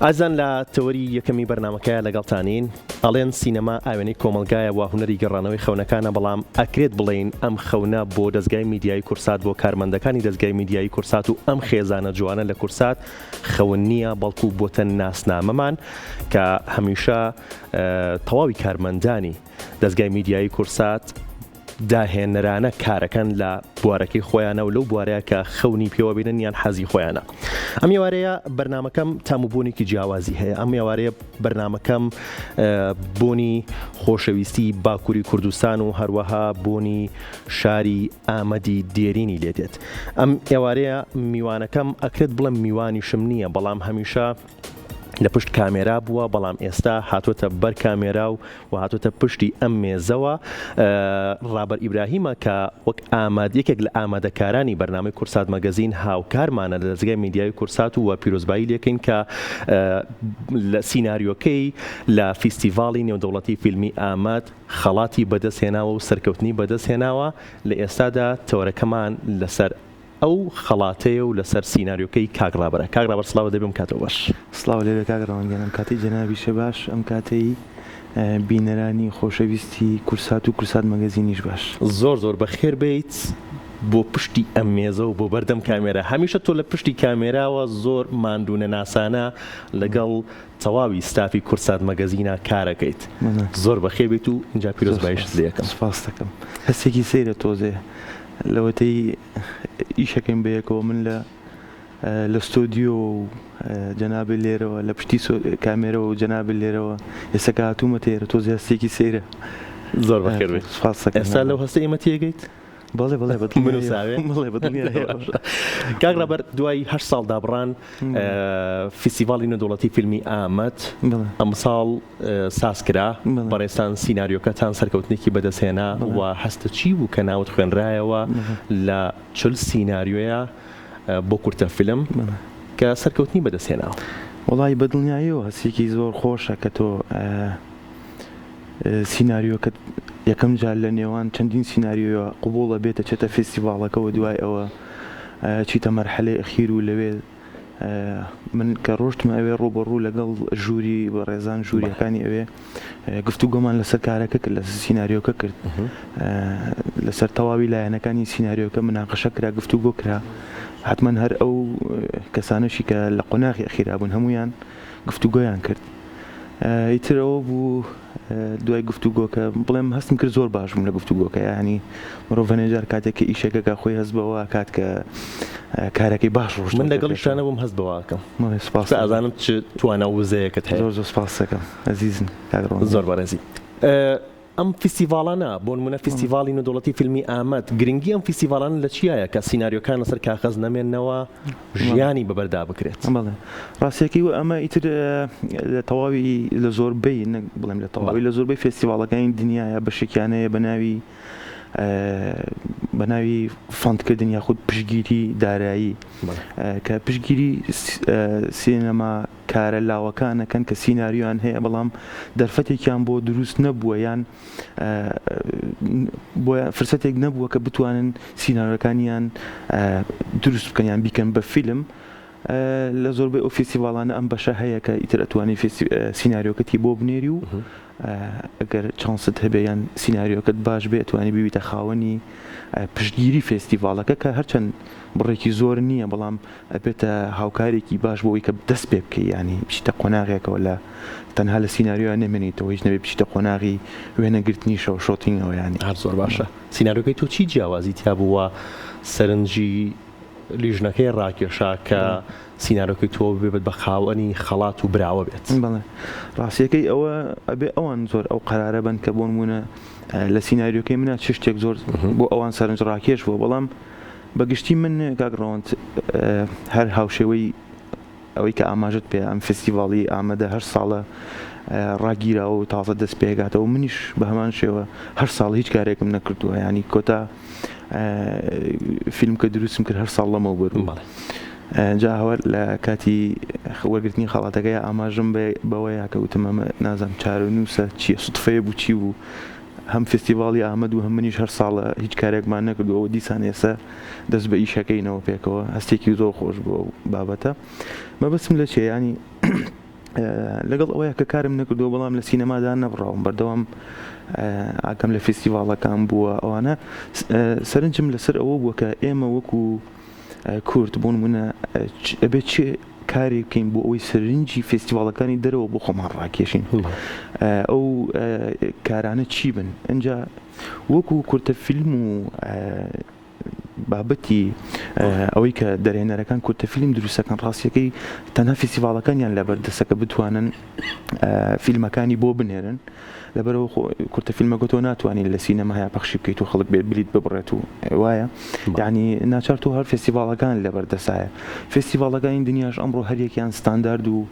ئازان لە تەوەری یەکەمی بەرنامەکەیە لەگەڵتانین ئەڵێن سینەما ئاوێنەی کۆمەلگایە وا هونەری گەڕانەوەی خەونەکانە، بەڵام ئەکرێت بڵێن ئەم خەونە بۆ دەستگای میدیای کورسات، بۆ کارمەندەکانی دەستگای میدیای کورسات و ئەم خێزانە جوانە لە کورسات خەون نییە، بەڵکو بۆتە ناسنامەمان کە هەمیشە تەواوی کارمەندانی دەستگای میدیای کورسات داهێنەرانە کارەکەن لە بوارەکەی خۆیانە و لەو بوارەیە کە خەونی پێوە بینن یان حەزی خۆیانە. ئەم ێوارەیە بەرنامەکەم تاموبوونێکی جیاوازی هەیە. ئەم ێوارەیە بەرنامەکەم بۆنی خۆشەویستی باکووری کوردستان و هەروەها بۆنی شاری ئامەدی دێرینی لێدێت. ئەم ئێوارەیە میوانەکەم ئەکرێت بڵێم میوانیشم نییە، بەڵام هەمیشە لە پشت کامێرا بووە، بەڵام ئێستا هاتوۆتە بەر کامێرا و هاتوۆتە پشتی ئەم مێزەوە. ڕابەر ئیبراهیمە کە وەک یەکێک لە ئامادەکارانی بەرنامەی کورسات مەگەزین هاوکارمانە لە دەستگای میدیای کورسات و پیرۆزبایی لێکەین کە لە سیناریۆکەی لە فیستیڤاڵی نێودەوڵەتی فیلمی ئاماد خەڵاتی بەدەستهێناوە و سەرکەوتنی بەدەستهێناوە. لە ئێستادا تەوەرەکەمان لەسەر ئەو خەڵاتەیە و لەسەر سیناریۆکەی کاگڕابەرە. کاگڕابەر سڵاو دەبێم کاتەوە باش. سڵاو لێرە کاگڕاوەنگیان، ئەم کاتی جەنابیشە باش، ئەم کاتەی بینەرانی خۆشەویستی کورسات و کورسات مەگەزینیش باش. زۆر بەخێر بیت بۆ پشتی ئەم مێزە و بۆ بەردەم کامێرە. هەمیشە تۆ لە پشتی کامێراوە زۆر ماندوونە ناسانە لەگەڵ تەواوی ستافی کورسات مەگەزینە کارەکەیت. زۆر بەخێر بیت و اینجا پیرۆزباییش لێ یەکەم. سپاس دەکەم. هەستێکی سەیرە تۆزێ لەوەتەی ئیشەکەم بەیەکەوە من لە ستۆدیۆ و جەنابێ لێرەوە لە پشتی کامێرەوە و جەنابێ لێرەوە ئێستا هاتوومە تێرە تۆزێ هەستێکی سەیرە. زۆر بەخێر بێت. ئێستا لەو هەستە ئێمە تێگەیت؟ بەڵێ کاگڕابەر دوای 8 ساڵ دابڕان فیستیڤاڵی نێودەوڵەتی فیلمی ئامەد ئەم ساڵ سازکرا، بەڕێستان سیناریۆکەتان سەرکەوتنێکی بەدەستهێنا و هەستە چی بوو کە ناوت خوێنرایەوە لە 40 سیناریۆیە بۆ کورتە فیلم کە سەرکەوتنی بەدەستهێناوە؟ وەڵی بەدڵنیاییەوە هەستێکی زۆر خۆشە کە تۆ سیناریۆکەت یەکەم جار لە نێوان چەندین سیناریۆ قبوڵە بێتە چێتە فێستیڤاڵەکەەوە، دوای ئەوە چیتە مەرحەلەی ئەخیر و لەوێ من کە ڕۆشتمە ئەوێ ڕوبەڕوو لەگەڵ ژووری بە ڕێزان ژووریەکانی ئەوێ گفتوگۆمان لەسەر کارەکە کرد، لە سیناریۆکە کرد، لەسەر تەواوی لایەنەکانی سیناریۆکە مناقەشە کرا، گفتوگۆ کرا. حتمما هەر ئەو کەسانەشی کە لە قۆناغی ئەخیرا بوون هەمویان گفتوگۆیان کرد. ئیترەوە بوو دوای گفتوگۆکە بڵێم هەستم کرد زۆر باش بووم لە گفتوگۆکە، یعنی مرۆڤ هەنێجار کاتێکی ئیشەکەکە خۆی هەست بەوە کات کە کارەکەی باش ڕۆژ من لەگەڵ شانە بووم هەست بەواکەم. سپاس، ئازانم چ توانە وزەیەکت هەیە. زۆر سپاس دەکەم ئەزیزم کاگڕاوەنگ. زۆر بەڕێزی. ئەم فیستیڤاڵانە بۆ نمونە فیستیڤاڵی نێودەوڵەتی فیلمی ئامەد، گرنگی ئەم فیستیڤاڵانە لە چیایە کە سیناریۆکان لەسەر کاغەز نەمێننەوە ژیانی بەبەردا بکرێت؟ بەڵێ ڕاستیەکەی ئەمە ئیتر لە تەواوی لە زۆربەی بڵێم لە تەواوی لە زۆربەی فێستیڤاڵەکانی دنیاە بەشێکیانەیە بە ناوی فاندکردن یاخود پشتگیری دارایی، کە پشتگیری سینەما کارە لاوەکانەکەن کە سیناریۆیان هەیە بەڵام دەرفەتێکیان بۆ دروست نەبووە یان بۆ فرسەتێک نەبووە کە بتوانن سیناریۆکانیان دروست بکەن یان بیکەن بە فیلم. لە زۆربەی ئەو فێستیڤاڵانە ئەم بەشە هەیە کە ئیتر ئەتوانێت سیناریۆکەتی بۆ بنێری و ئەگەر چانست هەبێ یان سیناریۆکەت باش بێ ئەتوانی ببیتە خاوەنی پشتگیری فێستیڤاڵەکە کە هەرچەند بڕێکی زۆر نییە بەڵام ئەبێتە هاوکارێکی باش بۆ ئەوەی کە دەست پێ بکەی، ینی بچیتە قۆناغێکەوە لە تەنها لە سیناریۆ نەمێنیتەوە، هیچ نەبێت بچیتە قۆناغی وێنەگرتنی شەو شۆتینگەوە. ینی هەر زۆر باشە. سیناریۆکەی تۆ چی جیاوازی تیا بووە سەرنجی لیژنەکەی ڕاکێشا کە سیناریۆکەی تۆ بێت بە خاوەنی خەڵات و براوە بێت؟ بەڵێ ڕاستیەکەی ئەوە ئەبێ ئەوان زۆر ئەو قەرارە بن کە بۆ نمونە لە سیناریۆکەی منە چ شتێک زۆر بۆ ئەوان سەرنج ڕاکێش بووە، بەڵام بەگشتی من کاگڕاوەند هەر هاوشێوەی ئەوەی کە ئاماژت پێ ئەم فێستیڤاڵی ئامادە هەر ساڵە ڕاگیراوە و تازە دەست پێگاتەوە، منیش بە هەمان شێوە هەر ساڵ هیچ کارێکم نەکردووە، ینی کۆتا فیلم کە دروستم کرد هەر ساڵ لەمە بەروو. جا هەوەر لە کاتی وەرگرتنی خەڵاتەکەی ئاماژم بەوەیە کە وتم ئەمە نازانم چارەنووسە چیە سوتفەیە بوو چی بوو، هەم فستیڤاڵی ئامەد و هەم منیش هەر ساڵە هیچ کارێکمان نەکردوەوە دیسان ئێستا دەست بە ئیشەکەینەوە پێکەوە هەستێکی زۆر خۆش بۆ بابەتە. مەبەستم لە چێ ینی لەگەڵ ئەوەیە کە کارم نەکردو بەڵام لە سینەمادا نەبڕاوم بەردەوام ئاکەم لە فستیڤاڵەکان بووە ئەوانە سەرنجم لەسەر ئەوە بووە کە ئێمە وەکو کورد بوون منە ئەبێت چێ کارێک بکەین بۆ ئەوەی سەرنجی فستیڤاڵەکانی دەرەوە بۆ خۆمان ڕاکێشین ئەو کارانە چی بن ئەنجا وەکو کورتە فیلم و بابەتی ئەوەی کە دەرهێنەرەکان کورتە فیلم دروستەکان ڕاستیەکەی تەنها فستیڤاڵەکانیان لەبەردەستەکە بتوانن فیلمەکانی بۆ بنێرن لەبەرەوە کورتە فیلمەکە تۆ ناتوانین لە سینەمایا پەخشی بکەیت و خەڵک بێت بلیت ببڕێت و وایە یعنی ناچار تۆ هەر فستیڤاڵەکان لەبەردەسایە فستیڤاڵەکانی دنیاش ئەمڕۆ هەریەکیان ستاندارد و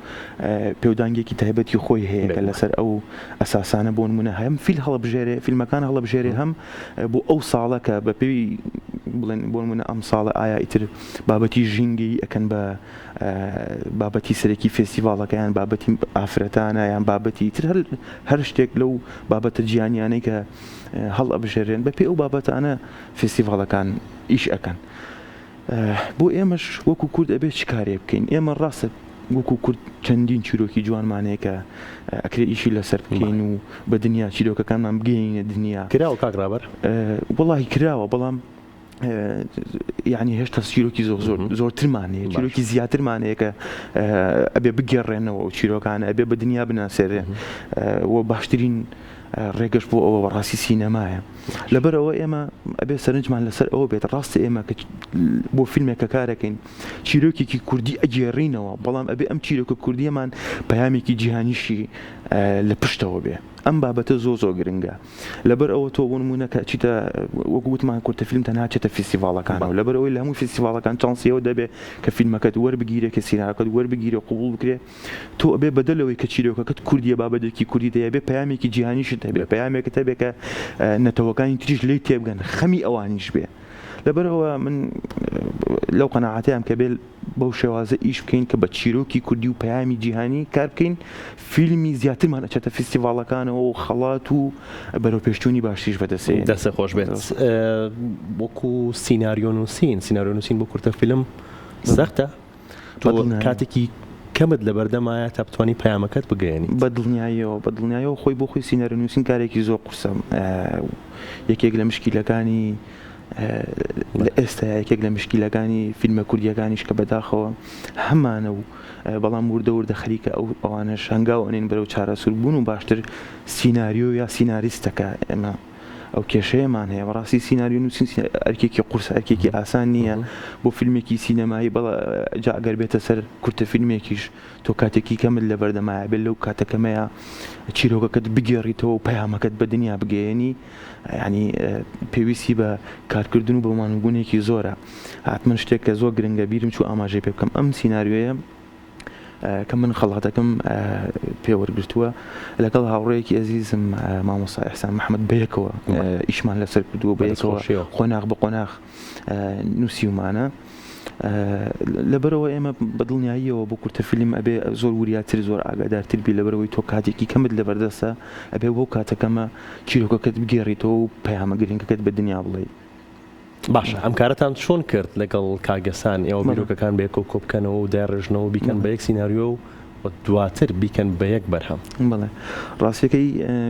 پێودانگێکی تایبەتی خۆی هەیە کە لەسەر ئەو ئەساسانە بۆ نمونە هەم فیلم هەڵەبژێرێ فیلمەکان هەڵەبژێرێ هەم بۆ ئەو ساڵە کە بە پێوی بڵێن بۆ نمونە ئەم ساڵە ئایا ئیتر بابەتی ژینگی ئەکەن بە بابەتی سەرەکی فستیڤاڵەکەیان بابەتی ئافرەتانە یان بابەتی تر هەر شتێک لەو بابەتە جیهانیانەی کە هەڵ ئەبژێرێن بە پێی ئەو بابەتانە فستیڤاڵەکان ئیش ئەەکەن بۆ ئێمەش وەکو کورد ئەبێت چ کارێ بکەین ئێمە ڕاستە وەکو کورد چەندین چیرۆکی جوانمانەیە کە ئەکرێت ئیشی لەسەر بکەین و بە دنیا چیرۆکەکانمان بگەینە دنیا کراوە کاگرابەر وڵی کراوە بەڵام یعنی هێشتا چیرۆکی زۆرترمانەیە چیرۆکی زیاترمانەیە کە ئەبێ بگەڕێنەوە و چیرۆکانە ئەبێ بە دنیا بناسێرێ و باشترین ڕێگەش بۆ ئەوە ڕاستی سینەمایە لەبەرەوە ئێمە ئەبێ سەرنجمان لەسەر ئەوە بێت ڕاستە ئێمە کە بۆ فیلمێکە کارەکەین چیرۆکێکی کوردی ئەگێڕینەوە بەڵام ئەبێ ئەم چیرۆکە کوردیەمان پەیامێکی جیهانیشی لە پشتەوە بێ ئەم بابەتە زۆ گرنگە لەبەر ئەوە تۆ بۆ نمونەکە چیتە وەکو گوتمان کورتە فیلم تەنها فستیڤاڵەکانەوە لەبەر ئەوەی لە هەموو فستیڤاڵەکان چانسیەوە دەبێ کە فیلمەکەت وەربگیرێ کە سیناکەت وەربگیرە قبول بکرێ تۆ ئەبێ بەدەلەوەی کە چیرۆکەکەت کوردیە بابەتێکی کوردی دەیە بێ پەیامێکی جیهانیشت هەبێ پەیامێکت هەبێ کە نەتەوەکانی تریش لێی تێبگەن خەمی ئەوانیش بێ لەبەرەوە من لەو قەناعەتیام کە بێ بەو شێوازە ئیش بکەین کە بە چیرۆکی کوردی و پەیامی جیهانی کار بکەین فیلمی زیاترمان ئەچێتە فستیڤاڵەکانەوە و خەڵات و بەرەو پێشچوونی باشیش بەدەستێ دەستە خۆش بێت وەکو سیناریۆ نووسین بۆ کورتە فیلم سەختە تۆ کاتێکی کەمت لە بەردەمایە تا بتوانانی پەیامەکەت بگەێنی بە دڵنیایەوە خۆی بۆ خۆی سیناریۆ نووسین کارێکی زۆر قورسە یەکێک لە مشکیلەکانی لە ئێستا یەکێک لە مشکیلەکانی فیلمە کوردیەکانیش کە بەداخەوە هەمانە و بەڵام وردە خەریکە ئەوانەش هەنگاوەنین بەرەو چارەسوور بوون و باشتر سیناریۆ یا سیناریستەکە ئێمە ئەو کێشەیەمان هەیە بەڕاستی سیناریۆ نووسین ئەرکێکی قورس ئەرکێکی ئاسان نییە بۆ فیلمێکی سینەمایی بەڵە ئەگەر بێتە سەر کورتە فیلمێکیش تۆ کاتێکی کەمت لە بەردەمایە بێت لەو کاتەکەمەیە چیرۆکەکەت بگێڕیتەوە و پەیامەکەت بە دنیا بگەێنی ینی پێویستی بە کارکردن و بەمانگوونێکی زۆرە هاتمن شتێک کە زۆر گرنگە بیرم چوو ئاماژەی پێ بکەم ئەم سیناریۆیە کە من خەڵاتەکەم پێوەرگرتووە لەگەڵ هاوڕەیەکی ئەزیزم مامۆستا ئەحسان محەممەد بەیەکەوە ئیشمان لەسەر کردووە بەیەکەوە قۆناغ بە قۆناغ نووسیومانە لەبەرەوە ئێمە بەدڵنیاییەوە بۆ کورتە فیلم ئەبێ زۆر وریاتر زۆر ئاگادارتر بی لەبەرەوەی تۆ کاتێکی کەمت لەبەردەستە ئەبێ بۆ کاتەکەمە چیرۆکەکەت بگێڕیتەوە و پەیامە گرنگەکەت بە دنیا بڵێ باشە ئەم کارەتان چۆن کرد لەگەڵ کاگەسان ئێوە بیرۆکەکان بەیەکەوە کۆبکەنەوە و داڕژنەوە بیکەن بە یەک سیناریۆ و دواتر بیکەن بە یەک بەرهەم بڵێ ڕاستیەکەی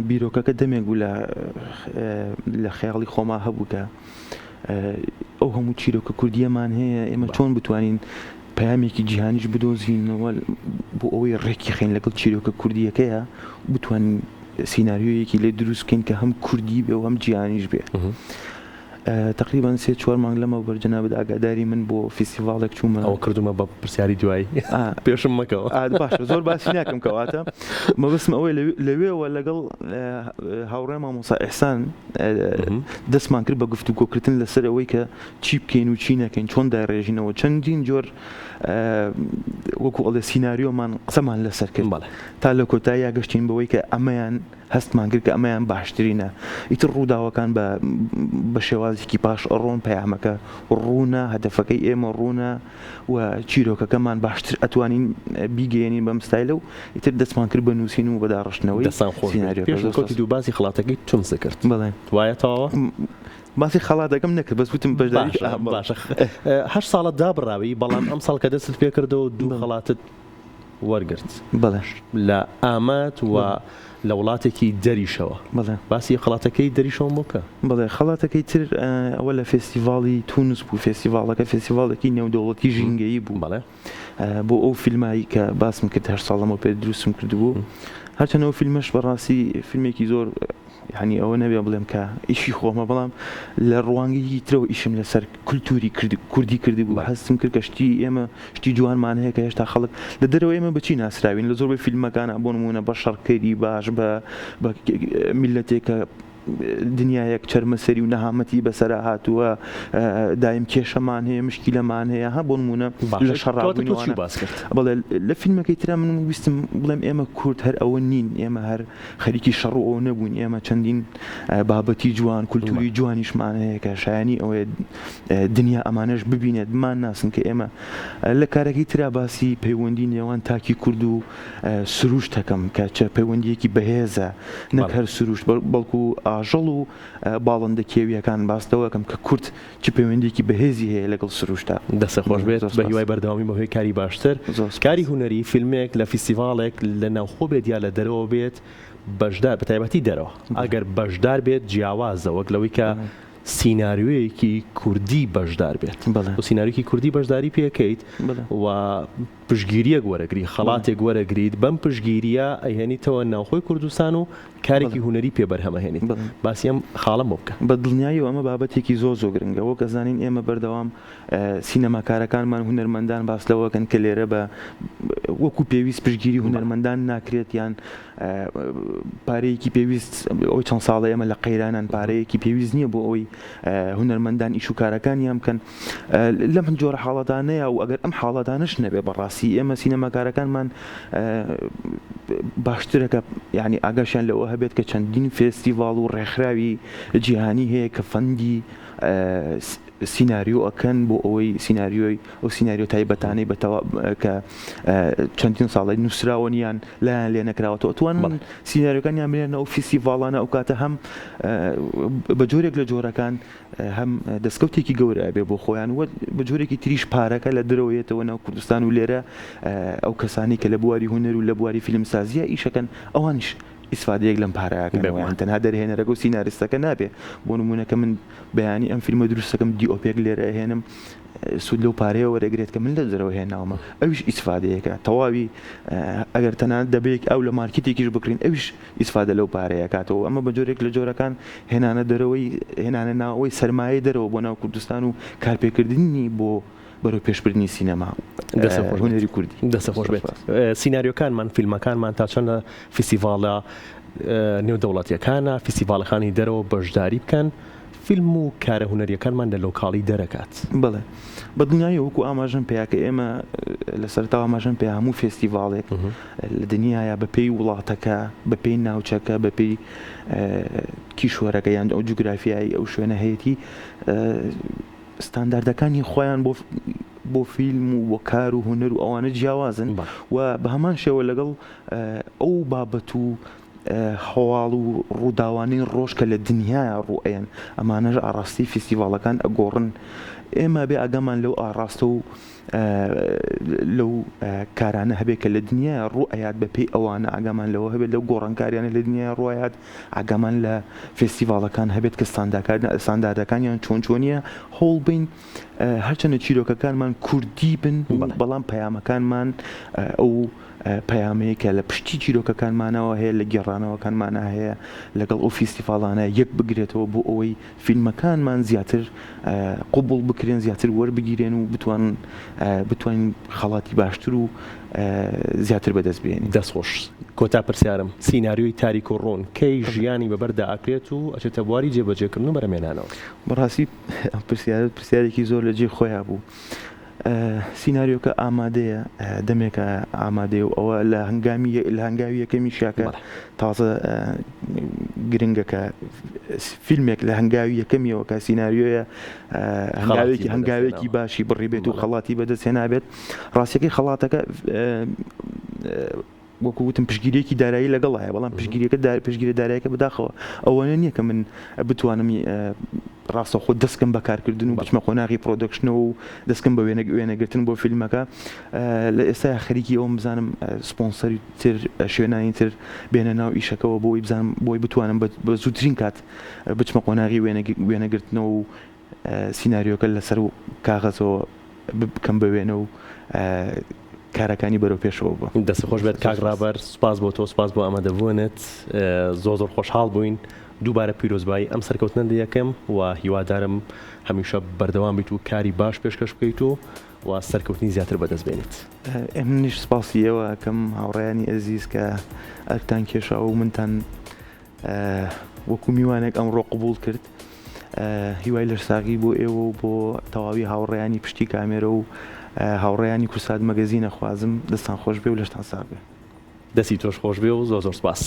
بیرۆکەکە دەمێک بوو لە خەیاڵی خۆما هەبوو کە ئەو هەموو چیرۆکە کوردیەمان هەیە ئێمە چۆن بتوانین پەیامێکی جیهانیش بدۆزینەوە بۆ ئەوەی ڕێکی خێن لەگەڵ چیرۆکە کوردیەکەیە بتوانین سیناریۆیەکی لێ دروست بکەین کە هەم کوردی بێ و هەم جیهانیش بێ تقریبا 3-4 مانگ لەمە بەرجەنابێت ئاگاداری من بۆ فستیڤاڵێک چوومە ئەوە کردومە بە پرسیاری دوایی پێشم مەکەوە باشە زۆر باسی ناکەم کەواتە مەبەستم ئەوەی لەوێەوە لەگەڵ هاوڕێ مامۆستا ئەحسان دەستمان کرد بە گفتوگۆکردن لەسەر ئەوەی کە چی بکەین و چی نەکەین چۆن داڕێژینەوە چەندین جۆر وەکو ئەڵێ سیناریۆمان قسەمان لەسەر کرد تا لە کۆتاییە گەشتین بەوەی کە ئەمەیان هەستمان کرد کە ئەمەیان باشترینە ئیتر ڕووداوەکان بە شێوازێکی پاش ئەڕۆن پەیامەکە ڕوونە هەدەفەکەی ئێمە ڕوونە و چیرۆکەکەمان باشتر ئەتوانین بیگەێنین بەم ستایلە و ئیتر دەستمان کرد بە نووسین و بەداڕشتنەوەی دەستان خۆش پێشکەوتی دوو باسی خڵاتەکەی چۆنسە کرد بڵێ وایەتەوە باسی خەڵاتەکەم نەکرد بەس وتم بەشداری باشە 8 ساڵە دابڕاوی بەڵام ئەم ساڵ کە دەستت پێ کردەوە دوو خەڵاتت وەرگرت بەڵێ لە ئامات و لە وڵاتێکی دەریشەوە بەڵێ باسی خەڵاتەکەی دەریشەوە بکە بەڵێ خەڵاتەکەی تر ئەوە لە فێستیڤاڵی تونس بوو فێستیڤاڵەکە فێستیڤاڵێکی نێودەوڵەتی ژینگەیی بوو بەڵێ بۆ ئەو فیلمایی کە باسم کرد 8 ساڵەمە پێ دروستم کردبوو هەرچەنەوە فیلمەش بەڕاستی فیلمێکی زۆر یعنی ئەوە نەبێ بڵێم کە ئیشی خۆمە بەڵام لە ڕوانگەیی ترەوە ئیشم لەسەر کولتوری کوردی کردی بوو هەستم کرد کە شتی ئێمە شتی جوانمان هەیە کە هێشتا خەڵک لە دەرەوە ئێمە بچی ناسراوین لە زۆربەی فیلمەکانە بۆ نمونە بە شەڕکەری باش بە میلەتێکە دنیایەک چەرمەسەری و نەهامەتی بەسەرا هاتووە دایم کێشەمان هەیە مشکیلەمان هەیە ها بۆ نمونە لە شەڕابوونیوانە بەڵێ لە فیلمەکەی ترا من ویستم بڵێم ئێمە کورد هەر ئەوە نین ئێمە هەر خەریکی شەڕ و ئەوە نەبوون ئێمە چەندین بابەتی جوان کولتوری جوانیشمان هەیە کە شایانی ئەوەیە دنیا ئەمانەش ببینێت بمان ناسن کە ئێمە لە کارێکی ترا باسی پەیوەندی نێوان تاکی کورد و سروشت دەکەم کە چه پەیوەندیەکی بەهێزە نەک هەر سروشت بەڵکو ئاژەڵ و باڵندە کێویەکان باستەوەکەم کە کورد چ پەیوەندێکی بەهێزی هەیە لەگەڵ سروشتا دەسە خۆش بێت بە هیوای بەردەوامی بەهۆی کاری باشتر کاری هونەری فیلمێک لە فیستیڤاڵێک لە ناوخۆ بێت یا لە دەرەوە بێت بەشدار بە تایبەتی دەرەوە ئەگەر بەشدار بێت جیاوازە وەک لەوەی کە سیناریۆیەکی کوردی بەشدار بێت و سیناریۆکی کوردی بەشداری پێکەیت و پشگیریەک وەرەگری خەڵاتێک وەرەگریت بەم پشگیریە ئەیهێنیتەوە ناوخۆی کوردستان و کارێکی هونەری پێبەرهەمەهێنیت باسیەم خاڵم بۆ بکە بە دڵنیایی و ئەمە بابەتێکی زۆر گرنگە وەک ئەزانین ئێمە بەردەوام سینەماکارەکانمان هونەرمەندان باس لەوەکەن کە لێرە بە وەکو پێویست پشگیری هونەرمەندان ناکرێت یان پارەیەکی پێویست ئەوی چەند ساڵە ئێمە لە قەیرانان پارەیەکی پێویست نییە بۆ ئەوی هونەرمەندان ئیش و کارەکانیان بکەن لەم جۆرە حاڵەتانەیە و ئەگەر ئەم حاڵەتانش نەبێ بەڕاستی ئێمە سینەماکارەکانمان باشترەکە یعنی ئاگاشیان لەوە هەبێت کە چەندین فێستیڤاڵ و ڕێکخراوی جیهانی هەیە کە فەندی سیناریۆ ئەکەن بۆ ئەوەی سیناریۆی ئەو سیناریۆ تایبەتانەی بەتەوا کە چەندین ساڵی نووسراوەنیان لایەن لێ نەکراوەتەوە توان سیناریۆکانیان بێنە ئەو فیستیڤاڵانە ئەو کاتە هەم بە جۆرێک لە جۆرەکان هەم دەستکەوتێکی گەورە بێ بۆ خۆیان وە بە جۆرێکی تریش پارەکە لە درەوەیەتەوە ناو کوردستان و لێرە ئەو کەسانی کە لە بواری هونەر و لە بواری فیلمسازیە ئیشەکەن ئەوانیش ئیسفادەیەک لەم پارەکەن تەنها دەرهێنەرەکە و سیناریستەکە نابێ بۆ نمونونەکە من بەیانی ئەم فیلمە دروستەکەم دیۆپێک لێرە هێنم سود لەو پارەیە وەرەگرێت کە من لە دەرەوە هێناومە ئەویش ئیسفادەیەەکە تەواوی ئەگەر تەنانەت دەبێت ئەو لە مارکتێکیش بکرین ئەویش ئیسفادە لەو پارەیە کاتەوە ئەمە بە جۆرێک لە جۆرەکان هێنانە دەرەوەی هێنانە ناوەوەی سەرمایە دەرەوە بۆ ناو کوردستان و کارپێکردنی بۆ بەرەو پێشبردنی سینەما هونەری کوردی دەسە خۆش بێت سیناریۆکانمان فیلمەکانمان تا چەندە فیستیڤاڵە نێودەوڵەتیەکانە فیستیڤاڵەکانی دەرەوە بەشداری بکەن فیلم و کارە هونەریەکانمان لە لۆکاڵی دەرەکات بڵێ بە دنیای وەکو ئاماژەم پێیاکە ئێمە لە سەرتاوە ئاماژەم پێ هەموو فێستیڤاڵێک لە دنیاە بەپێی وڵاتەکە بەپێی ناوچەکە بەپێی کیشوەرەکە یان ئەو جوگرافیایی ئەو شوێنە هەیەی ستانداردەکانی خۆیان بۆ فیلم و بۆ کار و هونەر و ئەوانە جیاوازن و بە هەمان شێوە لەگەڵ ئەو بابەت و هەواڵ و ڕووداوانەی ڕۆژ کە لە دنیاە ڕوئەن ئەمانەش ئاڕاستی فیستیڤاڵەکان ئەگۆڕن ئێمە بێ ئەگەمان لەو ئاڕاستە و لەو کارانە هەبێت کە لە دنیا ڕوئەیات بەپێی ئەوانە ئاگامان لەوە هەبێت لەو گۆڕانکاریانە لە دنیا ڕوایات ئاگامان لە فێستیڤاڵەکان هەبێت کە ستانداردەکانیان چۆنیە هەوڵ بین هەرچەنە چیرۆکەکانمان کوردی بن بەڵام پەیامەکانمان ئەو پەیامەیە کە لە پشتی چیرۆکەکانمانەوە هەیە لە گێڕانەوەکانمانە هەیە لەگەڵ ئەو فیستیڤاڵانە یەک بگرێتەوە بۆ ئەوەی فیلمەکانمان زیاتر قوبوڵ بکرێن زیاتر وەربگیرێن و بتوانین خەڵاتی باشتر و زیاتر بەدەست بێنین. دەستخۆش کۆتا پرسیارم سیناریۆی تاریک و ڕۆن کەی ژیانی بەبەردا ئاکرێت و ئەچێتە بواری جێبەجێکردن و بەرەمێنانەوە؟ بەڕاستی پرسیارێکی زۆر لە جێ خۆیان بوو. سیناریۆکە ئامادەیە دەمێکە ئامادەیە و ئەوە لە هەنگاوی یەکەمی شاکە تازە گرنگەکە فیلمێک لە هەنگاوی یەکەمیەوە کە سیناریۆیە هەنگاوێکی باشی بڕیبێت و خەڵاتی بەدەست هێنابێت ڕاستیەکەی خەڵاتەکە وەکو وتم پشگیریەکی دارایی لەگەڵ هەیە بەڵام پشگیریەکە پشگیری داراییەکە بەداخەوە ئەوەنە نییە کە من بتوانم ڕاستە خۆ دەستکەم بەکارکردن و بچمە قۆناغی پرۆدەکشنەوە و دەستکەم بە وێنەگرتن بۆ فیلمەکە لە ئێستا خەریکی ئەوم بزانم سپۆنسەری تر شوێنانی تر بێنە ناو ئیشەکەەوە بۆی بزانم بۆی بتوانم بە زووترین کات بچمە قۆناغی وێنەگرتنەوە و سیناریۆکە لەسەر و کاغەزەوە بکەم بەوێنە و کارەکانی بەرەو پێشەوە بوو. دەست خۆش بێت کاک ڕابەر، سوپاس بۆ تۆ، سوپاس بۆ ئەمەدەبوونت، زۆر خۆشحاڵ بووین دووبارە پیرۆزبایی ئەم سەرکەوتنە یەکەم و هیوادارم هەمیشە بەردەوام بیت و کاری باش پێشکەش بکەیت و سەرکەوتنی زیاتر بەدەست بێنیت. ئەمنیش سپاسی ئێوە کەم هاوڕێیانی ئەزیز کە ئەرتان کێشا و منتان وەکو میوانێک ئەمڕۆ قبول کرد. هیوای لەرساغی بۆ ئێوە و بۆ تەواوی هاوڕێیانی پشتی کامێرە و هاوڕێیانی کورسات مەگەزینە خوازم دەستان خۆش بێ و لەشتان ساغ بێ. دەستی تۆش خۆش بێ و زۆر سپاس.